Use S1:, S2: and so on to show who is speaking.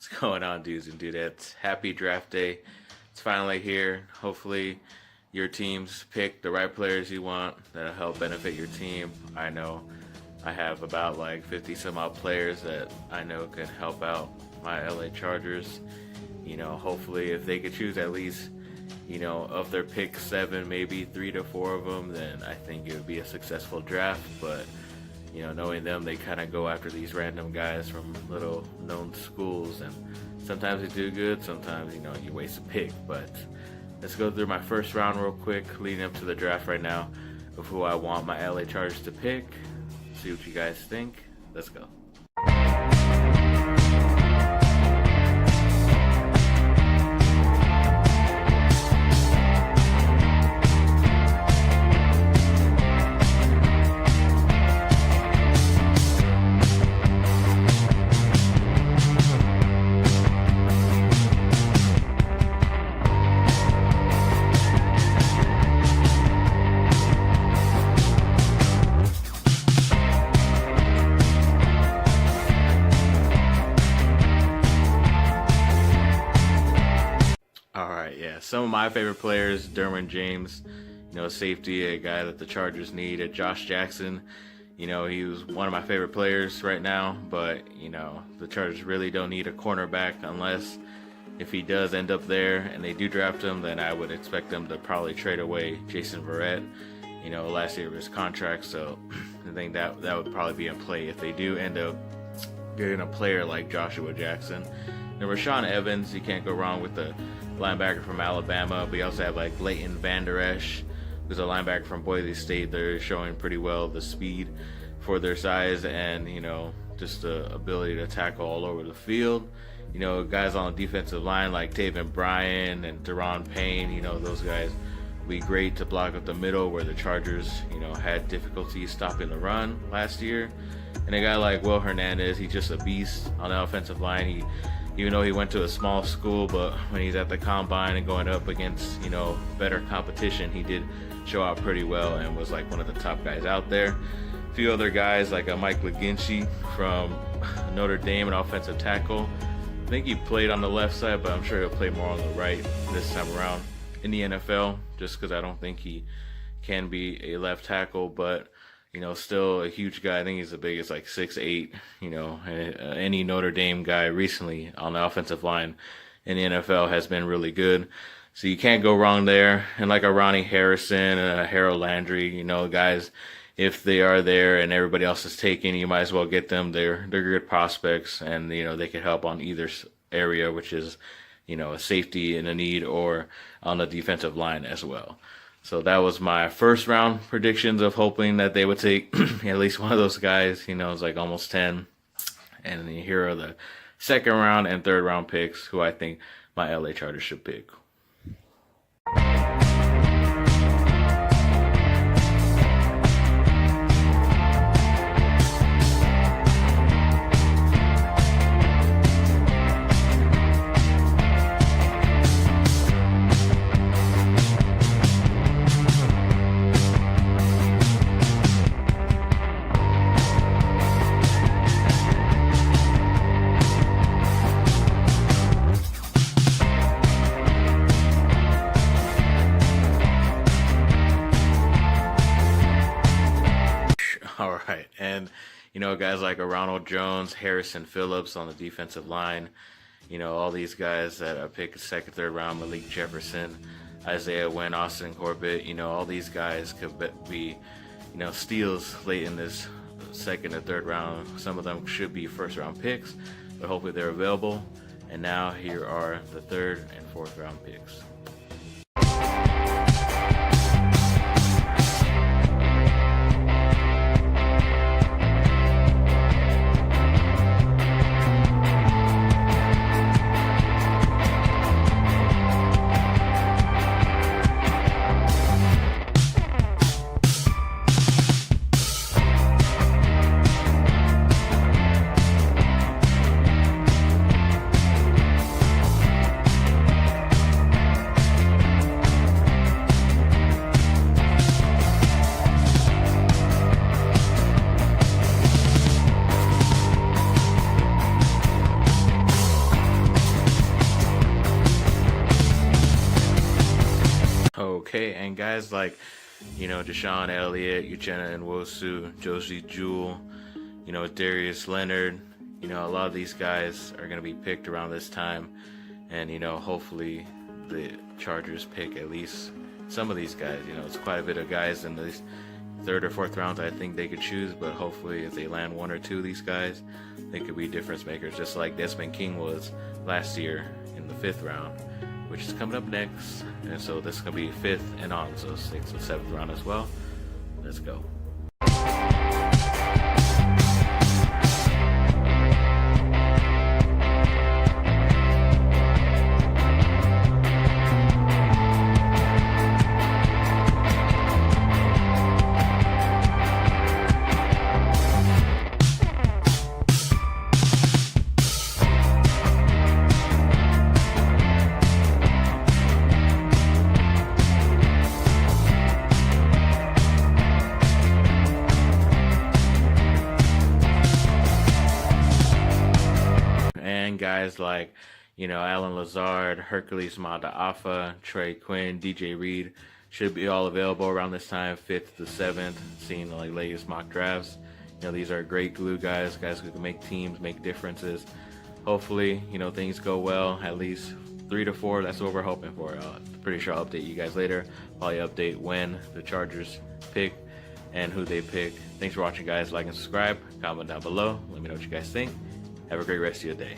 S1: What's going on, dudes and dudettes? Happy draft day. It's finally here. Hopefully, your teams pick the right players you want that'll help benefit your team. I know I have about like 50 some odd players that I know can help out my LA Chargers. Hopefully, if they could choose at least, of their pick 7, maybe 3 to 4 of them, then I think it would be a successful draft. But knowing them, they kind of go after these random guys from little known schools, and sometimes they do good, sometimes, you waste a pick. But let's go through my first round real quick, leading up to the draft right now, of who I want my LA Chargers to pick. See what you guys think. Let's go. Some of my favorite players: Derwin James, safety, a guy that the Chargers need. Josh Jackson, he was one of my favorite players right now, but the Chargers really don't need a cornerback unless if he does end up there and they do draft him, then I would expect them to probably trade away Jason Verrett, last year of his contract. So I think that would probably be in play if they do end up getting a player like Joshua Jackson. And Rashaan Evans, you can't go wrong with the linebacker from Alabama. But you also have like Leighton Vander Esch, who's a linebacker from Boise State. They're showing pretty well the speed for their size and, just the ability to tackle all over the field. Guys on the defensive line like Taven Bryan and Deron Payne, those guys would be great to block up the middle where the Chargers, had difficulty stopping the run last year. And a guy like Will Hernandez, he's just a beast on the offensive line. Even though he went to a small school, but when he's at the combine and going up against, better competition, he did show out pretty well and was like one of the top guys out there. A few other guys like Mike McGlinchey from Notre Dame, an offensive tackle. I think he played on the left side, but I'm sure he'll play more on the right this time around in the NFL, just because I don't think he can be a left tackle, but still a huge guy. I think he's the biggest, like 6'8", any Notre Dame guy recently on the offensive line in the NFL has been really good. So you can't go wrong there. And like a Ronnie Harrison and a Harold Landry, guys, if they are there and everybody else is taken, you might as well get them. They're good prospects, and, they can help on either area, which is, a safety in a need or on the defensive line as well. So that was my first round predictions of hoping that they would take at least one of those guys. It's like almost 10. And here are the second round and third round picks who I think my LA Chargers should pick. All right. And, guys like a Ronald Jones, Harrison Phillips on the defensive line, all these guys that I picked second, third round, Malik Jefferson, Isaiah Wynn, Austin Corbett, all these guys could be, steals late in this second or third round. Some of them should be first round picks, but hopefully they're available. And now here are the third and fourth round picks. Okay, and guys like, Deshaun Elliott, Uchenna Nwosu, Josie Jewell, Darius Leonard, a lot of these guys are going to be picked around this time. And, hopefully the Chargers pick at least some of these guys. It's quite a bit of guys in the third or fourth rounds I think they could choose, but hopefully if they land one or two of these guys, they could be difference makers, just like Desmond King was last year in the 5th round, which is coming up next. And so this is going to be 5th and on, so 6th and 7th round as well. Let's go. And guys like, Alan Lazard, Hercules Mata-Afa, Trey Quinn, DJ Reed should be all available around this time, 5th to 7th, seeing the latest mock drafts. These are great glue guys who can make teams, make differences. Hopefully, things go well, at least 3 to 4, that's what we're hoping for. Pretty sure I'll update you guys later. Probably update when the Chargers pick and who they pick. Thanks for watching, guys. Like and subscribe, comment down below, let me know what you guys think. Have a great rest of your day.